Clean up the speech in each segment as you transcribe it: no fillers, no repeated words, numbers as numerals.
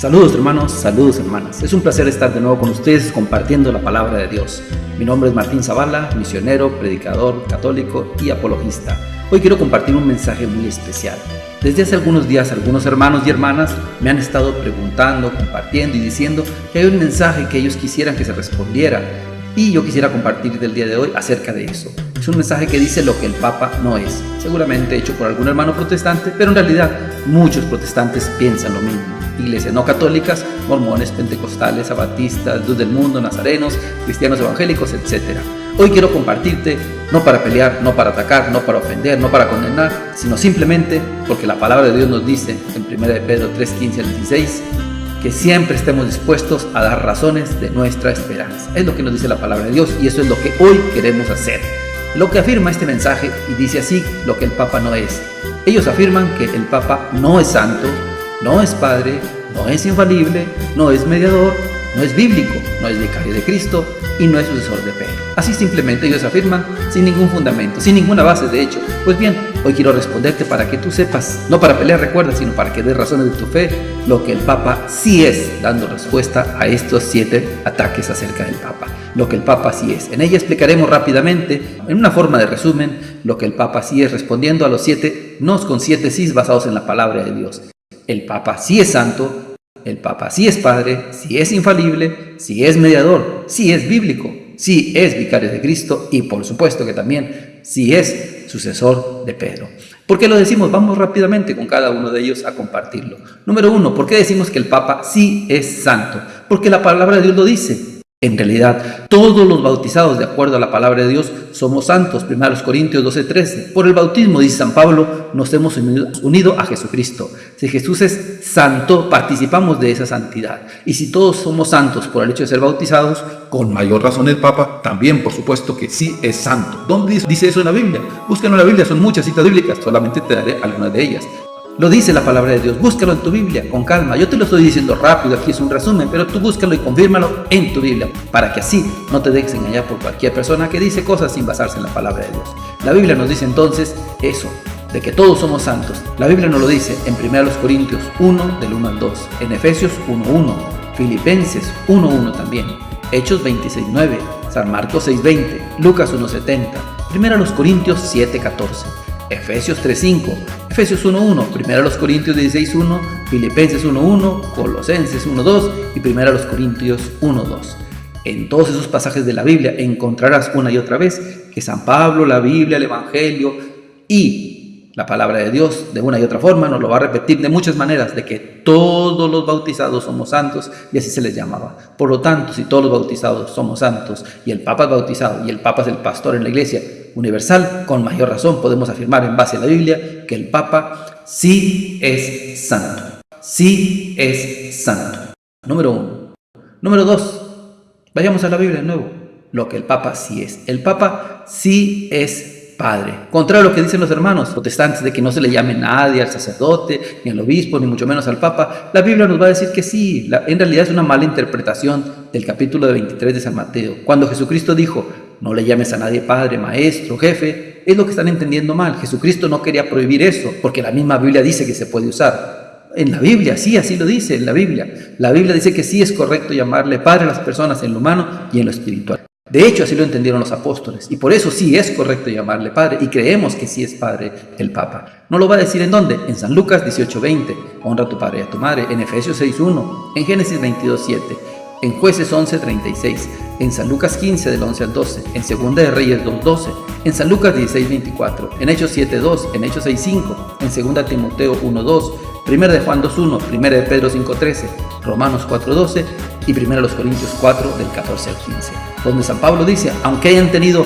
Saludos hermanos, saludos hermanas. Es un placer estar de nuevo con ustedes compartiendo la palabra de Dios. Mi nombre es Martín Zavala, misionero, predicador, católico y apologista. Hoy quiero compartir un mensaje muy especial. Desde hace algunos días algunos hermanos y hermanas me han estado preguntando, compartiendo y diciendo que hay un mensaje que ellos quisieran que se respondiera. Y yo quisiera compartir del día de hoy acerca de eso. Es un mensaje que dice lo que el Papa no es. Seguramente hecho por algún hermano protestante, pero en realidad muchos protestantes piensan lo mismo. Iglesias no católicas, mormones, pentecostales, abatistas, luz del mundo, nazarenos, cristianos evangélicos, etc. Hoy quiero compartirte, no para pelear, no para atacar, no para ofender, no para condenar, sino simplemente porque la palabra de Dios nos dice en 1 Pedro 3:15 al 16, que siempre estemos dispuestos a dar razones de nuestra esperanza. Es lo que nos dice la palabra de Dios y eso es lo que hoy queremos hacer. Lo que afirma este mensaje, y dice así lo que el Papa no es. Ellos afirman que el Papa no es santo, no es padre, no es infalible, no es mediador, no es bíblico, no es vicario de Cristo y no es sucesor de Pedro. Así simplemente ellos afirman sin ningún fundamento, sin ninguna base de hecho. Pues bien, hoy quiero responderte para que tú sepas, no para pelear, recuerda, sino para que des razones de tu fe, lo que el Papa sí es, dando respuesta a estos 7 ataques acerca del Papa. Lo que el Papa sí es. En ella explicaremos rápidamente, en una forma de resumen, lo que el Papa sí es, respondiendo a los 7 nos con 7 sís basados en la palabra de Dios. El Papa sí es santo, el Papa sí es padre, sí es infalible, sí es mediador, sí es bíblico, sí es vicario de Cristo y por supuesto que también sí es sucesor de Pedro. ¿Por qué lo decimos? Vamos rápidamente con cada uno de ellos a compartirlo. Número 1, ¿por qué decimos que el Papa sí es santo? Porque la palabra de Dios lo dice. En realidad, todos los bautizados, de acuerdo a la palabra de Dios, somos santos. 1 Corintios 12:13. Por el bautismo, dice San Pablo, nos hemos unido a Jesucristo. Si Jesús es santo, participamos de esa santidad. Y si todos somos santos por el hecho de ser bautizados, con mayor razón el Papa también, por supuesto que sí es santo. ¿Dónde dice eso en la Biblia? Búscalo en la Biblia, son muchas citas bíblicas, solamente te daré algunas de ellas. Lo dice la palabra de Dios, búscalo en tu Biblia, con calma. Yo te lo estoy diciendo rápido, aquí es un resumen, pero tú búscalo y confírmalo en tu Biblia, para que así no te dejes engañar por cualquier persona que dice cosas sin basarse en la palabra de Dios. La Biblia nos dice entonces eso, de que todos somos santos. La Biblia nos lo dice en 1 Corintios 1, del 1 al 2, en Efesios 1:1, Filipenses 1:1 también, Hechos 26:9, San Marcos 6:20, Lucas 1:70, 1 Corintios 7:14. Efesios 3:5, Efesios 1:1, 1 Corintios 16:1, Filipenses 1:1, Colosenses 1:2 y 1 Corintios 1:2. En todos esos pasajes de la Biblia encontrarás una y otra vez que San Pablo, la Biblia, el Evangelio y la palabra de Dios de una y otra forma nos lo va a repetir de muchas maneras, de que todos los bautizados somos santos y así se les llamaba. Por lo tanto, si todos los bautizados somos santos y el Papa es bautizado y el Papa es el pastor en la Iglesia universal, con mayor razón podemos afirmar en base a la Biblia que el Papa sí es santo. Sí es santo. Número 1. Número 2. Vayamos a la Biblia de nuevo. Lo que el Papa sí es. El Papa sí es padre. Contrario a lo que dicen los hermanos protestantes de que no se le llame nadie al sacerdote, ni al obispo, ni mucho menos al Papa, la Biblia nos va a decir que sí. En realidad es una mala interpretación del capítulo 23 de San Mateo. Cuando Jesucristo dijo, no le llames a nadie padre, maestro, jefe, es lo que están entendiendo mal. Jesucristo no quería prohibir eso, porque la misma Biblia dice que se puede usar. En la Biblia, sí, así lo dice en la Biblia. La Biblia dice que sí es correcto llamarle padre a las personas en lo humano y en lo espiritual. De hecho, así lo entendieron los apóstoles, y por eso sí es correcto llamarle padre, y creemos que sí es padre el Papa. ¿No lo va a decir en dónde? En San Lucas 18:20, honra a tu padre y a tu madre, en Efesios 6:1, en Génesis 22:7, en Jueces 11:36, en San Lucas 15 del 11 al 12, en Segunda de Reyes 2:12, en San Lucas 16:24, en Hechos 7:2, en Hechos 6:5, en Segunda Timoteo 1:2, 1 de Juan 2:1, 1 de Pedro 5:13, Romanos 4:12 y 1 Corintios 4 del 14 al 15, donde San Pablo dice, aunque hayan tenido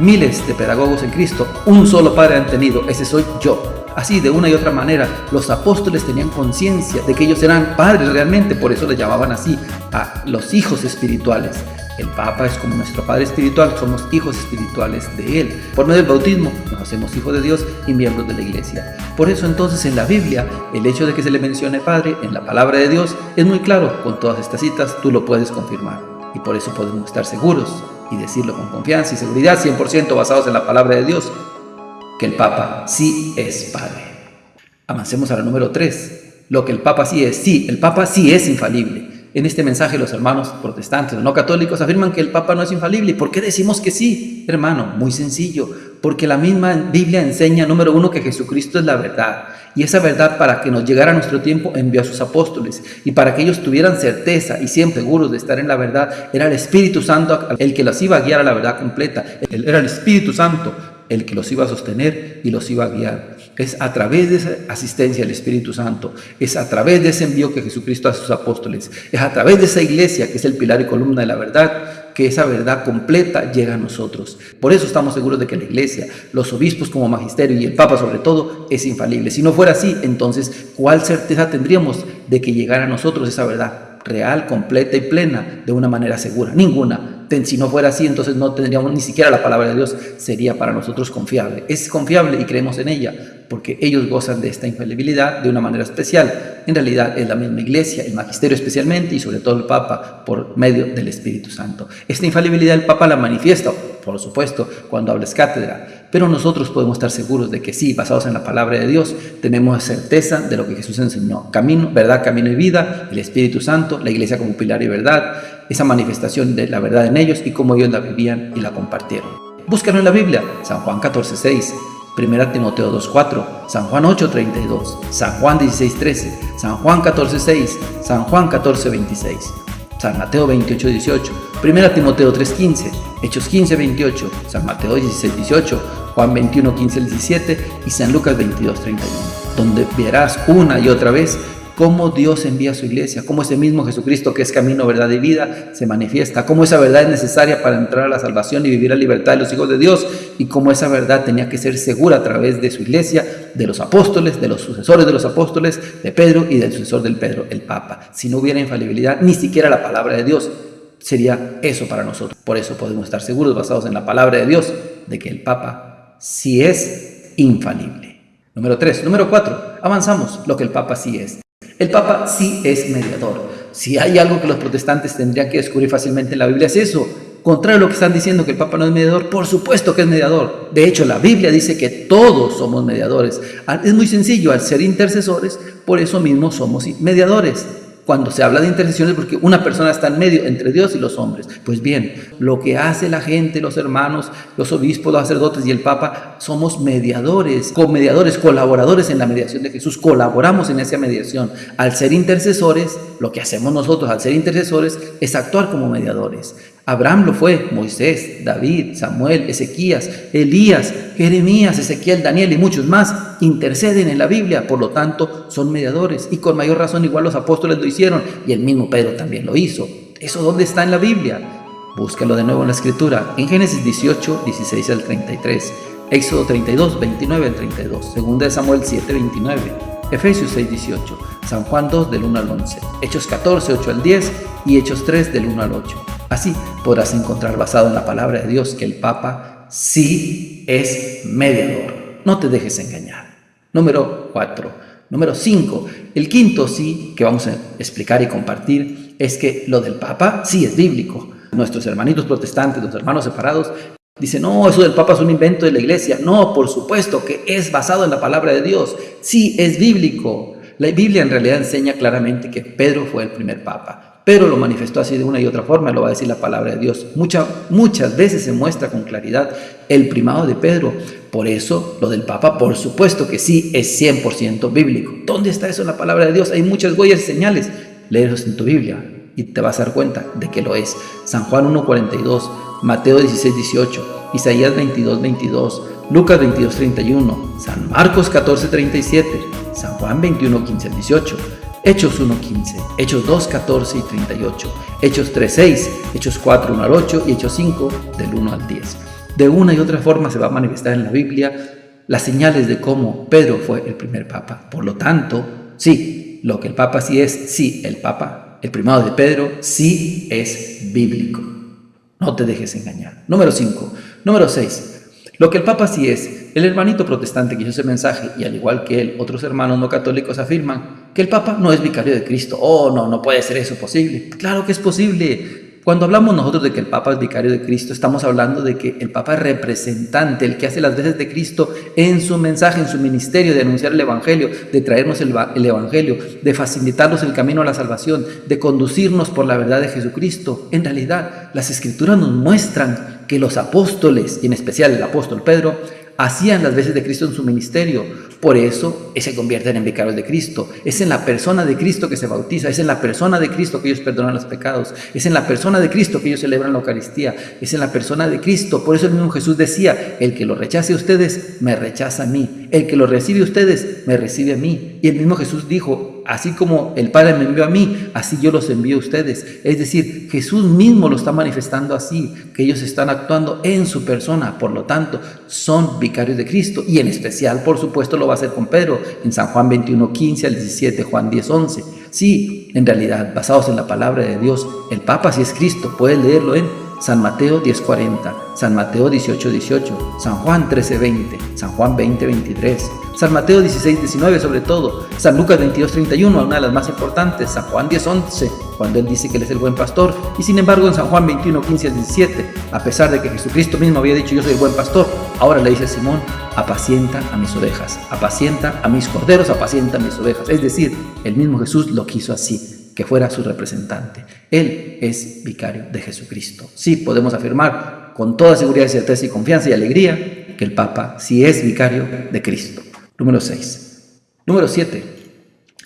miles de pedagogos en Cristo, un solo Padre han tenido, ese soy yo. Así, de una y otra manera, los apóstoles tenían conciencia de que ellos eran padres realmente, por eso les llamaban así a los hijos espirituales. El Papa es como nuestro Padre espiritual, somos hijos espirituales de Él. Por medio del bautismo nos hacemos hijos de Dios y miembros de la Iglesia. Por eso entonces en la Biblia, el hecho de que se le mencione Padre en la palabra de Dios es muy claro. Con todas estas citas tú lo puedes confirmar. Y por eso podemos estar seguros y decirlo con confianza y seguridad, 100% basados en la palabra de Dios, que el Papa sí es Padre. Avancemos a la número 3. Lo que el Papa sí, el Papa sí es infalible. En este mensaje los hermanos protestantes o no católicos afirman que el Papa no es infalible. ¿Y por qué decimos que sí, hermano? Muy sencillo, porque la misma Biblia enseña, número uno, que Jesucristo es la verdad. Y esa verdad, para que nos llegara a nuestro tiempo, envió a sus apóstoles. Y para que ellos tuvieran certeza y siempre seguros de estar en la verdad, era el Espíritu Santo el que los iba a guiar a la verdad completa. Era el Espíritu Santo el que los iba a sostener y los iba a guiar. Es a través de esa asistencia del Espíritu Santo, es a través de ese envío que Jesucristo hace a sus apóstoles, es a través de esa iglesia que es el pilar y columna de la verdad, que esa verdad completa llega a nosotros. Por eso estamos seguros de que la iglesia, los obispos como magisterio y el Papa sobre todo, es infalible. Si no fuera así, entonces, ¿cuál certeza tendríamos de que llegara a nosotros esa verdad real, completa y plena de una manera segura? Ninguna. Si no fuera así, entonces no tendríamos ni siquiera la palabra de Dios, sería para nosotros confiable. Es confiable y creemos en ella, porque ellos gozan de esta infalibilidad de una manera especial. En realidad es la misma iglesia, el magisterio especialmente y sobre todo el Papa, por medio del Espíritu Santo. Esta infalibilidad el Papa la manifiesta, por supuesto, cuando habla cátedra, pero nosotros podemos estar seguros de que sí, basados en la palabra de Dios, tenemos certeza de lo que Jesús enseñó. Camino, verdad, camino y vida, el Espíritu Santo, la iglesia como pilar y verdad, esa manifestación de la verdad en ellos y cómo ellos la vivían y la compartieron. Búscalo en la Biblia, San Juan 14:6, 1 Timoteo 2:4, San Juan 8:32, San Juan 16:13, San Juan 14:6, San Juan 14:26, San Mateo 28:18, 1 Timoteo 3:15, Hechos 15:28, San Mateo 16:18, Juan 21:15-17 y San Lucas 22:31, donde verás una y otra vez cómo Dios envía a su iglesia, cómo ese mismo Jesucristo que es camino, verdad y vida se manifiesta, cómo esa verdad es necesaria para entrar a la salvación y vivir la libertad de los hijos de Dios, y cómo esa verdad tenía que ser segura a través de su iglesia, de los apóstoles, de los sucesores de los apóstoles, de Pedro y del sucesor del Pedro, el Papa. Si no hubiera infalibilidad, ni siquiera la palabra de Dios sería eso para nosotros. Por eso podemos estar seguros, basados en la palabra de Dios, de que el Papa sí es infalible. Número 3. Número 4. Avanzamos, lo que el Papa sí es. El Papa sí es mediador. Si hay algo que los protestantes tendrían que descubrir fácilmente en la Biblia es eso. Contrario a lo que están diciendo que el Papa no es mediador, por supuesto que es mediador. De hecho, la Biblia dice que todos somos mediadores. Es muy sencillo, al ser intercesores, por eso mismo somos mediadores. Cuando se habla de intercesiones, porque una persona está en medio entre Dios y los hombres. Pues bien, lo que hace la gente, los hermanos, los obispos, los sacerdotes y el Papa, somos mediadores, comediadores, colaboradores en la mediación de Jesús. Colaboramos en esa mediación. Al ser intercesores, lo que hacemos nosotros al ser intercesores es actuar como mediadores. Abraham lo fue, Moisés, David, Samuel, Ezequías, Elías, Jeremías, Ezequiel, Daniel y muchos más interceden en la Biblia, por lo tanto son mediadores, y con mayor razón igual los apóstoles lo hicieron y el mismo Pedro también lo hizo. ¿Eso dónde está en la Biblia? Búscalo de nuevo en la Escritura, en Génesis 18, 16 al 33, Éxodo 32, 29 al 32, 2 Samuel 7, 29, Efesios 6, 18, San Juan 2 del 1 al 11, Hechos 14, 8 al 10 y Hechos 3 del 1 al 8. Así podrás encontrar basado en la palabra de Dios que el Papa sí es mediador. No te dejes engañar. Número 4. Número 5. El quinto sí que vamos a explicar y compartir es que lo del Papa sí es bíblico. Nuestros hermanitos protestantes, los hermanos separados, dicen, no, eso del Papa es un invento de la iglesia. No, por supuesto que es basado en la palabra de Dios. Sí es bíblico. La Biblia en realidad enseña claramente que Pedro fue el primer Papa. Pero lo manifestó así de una y otra forma, lo va a decir la palabra de Dios. Muchas veces se muestra con claridad el primado de Pedro. Por eso, lo del Papa, por supuesto que sí, es 100% bíblico. ¿Dónde está eso en la palabra de Dios? Hay muchas huellas y señales. Léelos en tu Biblia y te vas a dar cuenta de que lo es. San Juan 1:42, Mateo 16:18, Isaías 22:22, Lucas 22:31, San Marcos 14:37, San Juan 21:15-18. Hechos 1:15, Hechos 2:14 y 38, Hechos 3:6, Hechos 4:1 al 8 y Hechos 5 del 1 al 10. De una y otra forma se va a manifestar en la Biblia las señales de cómo Pedro fue el primer Papa. Por lo tanto, sí, lo que el Papa sí es, sí, el Papa, el primado de Pedro, sí es bíblico. No te dejes engañar. Número 5. Número 6. Lo que el Papa sí es, el hermanito protestante que hizo ese mensaje, y al igual que él, otros hermanos no católicos afirman que el Papa no es vicario de Cristo. Oh, no puede ser eso posible. Claro que es posible. Cuando hablamos nosotros de que el Papa es vicario de Cristo, estamos hablando de que el Papa es representante, el que hace las veces de Cristo en su mensaje, en su ministerio, de anunciar el Evangelio, de traernos el Evangelio, de facilitarnos el camino a la salvación, de conducirnos por la verdad de Jesucristo. En realidad, las Escrituras nos muestran que los apóstoles, y en especial el apóstol Pedro, hacían las veces de Cristo en su ministerio. Por eso se convierten en vicarios de Cristo. Es en la persona de Cristo que se bautiza, es en la persona de Cristo que ellos perdonan los pecados, es en la persona de Cristo que ellos celebran la Eucaristía, es en la persona de Cristo. Por eso el mismo Jesús decía: el que lo rechace a ustedes, me rechaza a mí; el que lo recibe a ustedes, me recibe a mí. Y el mismo Jesús dijo: así como el Padre me envió a mí, así yo los envío a ustedes. Es decir, Jesús mismo lo está manifestando así, que ellos están actuando en su persona. Por lo tanto, son vicarios de Cristo, y en especial, por supuesto, lo va a hacer con Pedro en San Juan 21:15 al 17, Juan 10:11. Sí, en realidad, basados en la palabra de Dios, el Papa sí es Cristo. Puedes leerlo en San Mateo 10:40, San Mateo 18:18, San Juan 13:20, San Juan 20:23, San Mateo 16:19 sobre todo, San Lucas 22:31, una de las más importantes, San Juan 10:11, cuando él dice que él es el buen pastor. Y sin embargo en San Juan 21:15 al 17, a pesar de que Jesucristo mismo había dicho: yo soy el buen pastor, ahora le dice a Simón: apacienta a mis ovejas, apacienta a mis corderos, apacienta a mis ovejas. Es decir, el mismo Jesús lo quiso así, que fuera su representante. Él es vicario de Jesucristo. Sí, podemos afirmar con toda seguridad, certeza y confianza y alegría que el Papa sí es vicario de Cristo. Número 6. Número 7.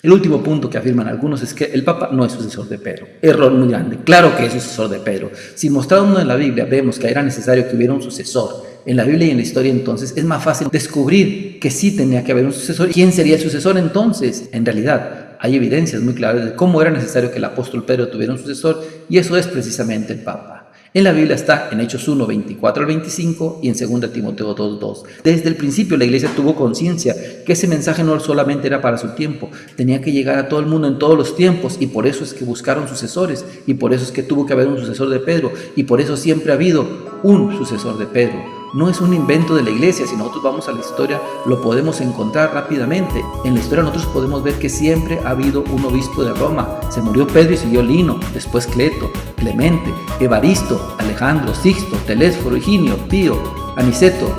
El último punto que afirman algunos es que el Papa no es sucesor de Pedro. Error muy grande. Claro que es sucesor de Pedro. Si mostrado en la Biblia vemos que era necesario que hubiera un sucesor en la Biblia y en la historia, entonces es más fácil descubrir que sí tenía que haber un sucesor. ¿Quién sería el sucesor entonces? En realidad, hay evidencias muy claras de cómo era necesario que el apóstol Pedro tuviera un sucesor, y eso es precisamente el Papa. En la Biblia está en Hechos 1, 24 al 25 y en 2 Timoteo 2, 2. Desde el principio la iglesia tuvo conciencia que ese mensaje no solamente era para su tiempo, tenía que llegar a todo el mundo en todos los tiempos, y por eso es que buscaron sucesores, y por eso es que tuvo que haber un sucesor de Pedro, y por eso siempre ha habido un sucesor de Pedro. No es un invento de la iglesia. Si nosotros vamos a la historia, lo podemos encontrar rápidamente. En la historia nosotros podemos ver que siempre ha habido un obispo de Roma. Se murió Pedro y siguió Lino, después Cleto, Clemente, Evaristo, Alejandro, Sixto, Telésforo, Higinio, Pío, Aniceto.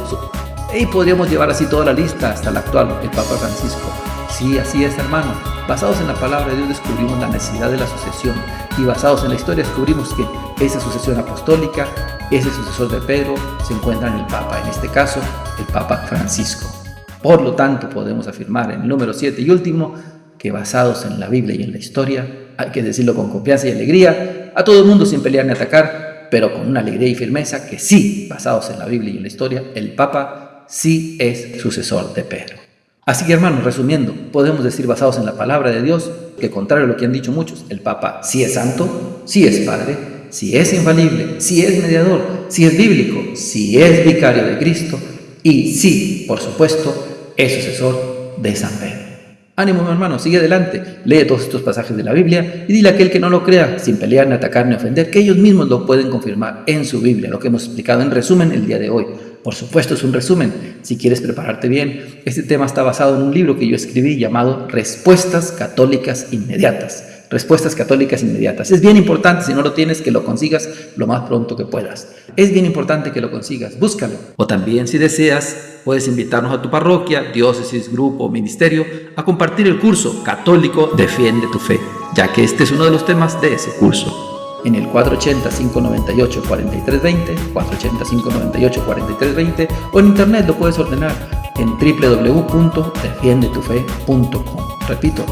Y podríamos llevar así toda la lista hasta el actual, el Papa Francisco. Sí, así es, hermano. Basados en la palabra de Dios descubrimos la necesidad de la sucesión, y basados en la historia descubrimos que esa sucesión apostólica, ese sucesor de Pedro, se encuentra en el Papa, en este caso, el Papa Francisco. Por lo tanto, podemos afirmar en el número 7 y último, que basados en la Biblia y en la historia, hay que decirlo con confianza y alegría, a todo el mundo sin pelear ni atacar, pero con una alegría y firmeza, que sí, basados en la Biblia y en la historia, el Papa sí es sucesor de Pedro. Así que, hermanos, resumiendo, podemos decir, basados en la palabra de Dios, que contrario a lo que han dicho muchos, el Papa sí es santo, sí es padre, sí es infalible, sí es mediador, sí es bíblico, sí es vicario de Cristo, y sí, por supuesto, es sucesor de San Pedro. Ánimo, mi hermano, sigue adelante, lee todos estos pasajes de la Biblia y dile a aquel que no lo crea, sin pelear, ni atacar, ni ofender, que ellos mismos lo pueden confirmar en su Biblia, lo que hemos explicado en resumen el día de hoy. Por supuesto, es un resumen. Si quieres prepararte bien, este tema está basado en un libro que yo escribí llamado Respuestas Católicas Inmediatas. Respuestas Católicas Inmediatas. Es bien importante, si no lo tienes, que lo consigas lo más pronto que puedas. Es bien importante que lo consigas, búscalo. O también, si deseas, puedes invitarnos a tu parroquia, diócesis, grupo o ministerio a compartir el curso Católico Defiende tu Fe, ya que este es uno de los temas de ese curso. En el 480-598-4320, 480-598-4320, o en internet lo puedes ordenar en www.defiendetufe.com. Repito,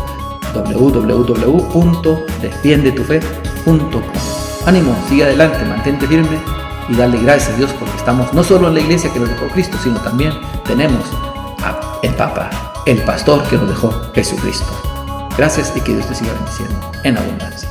www.defiendetufe.com. Ánimo, sigue adelante, mantente firme y dale gracias a Dios, porque estamos no solo en la iglesia que nos dejó Cristo, sino también tenemos al Papa, el pastor que nos dejó Jesucristo. Gracias, y que Dios te siga bendiciendo en abundancia.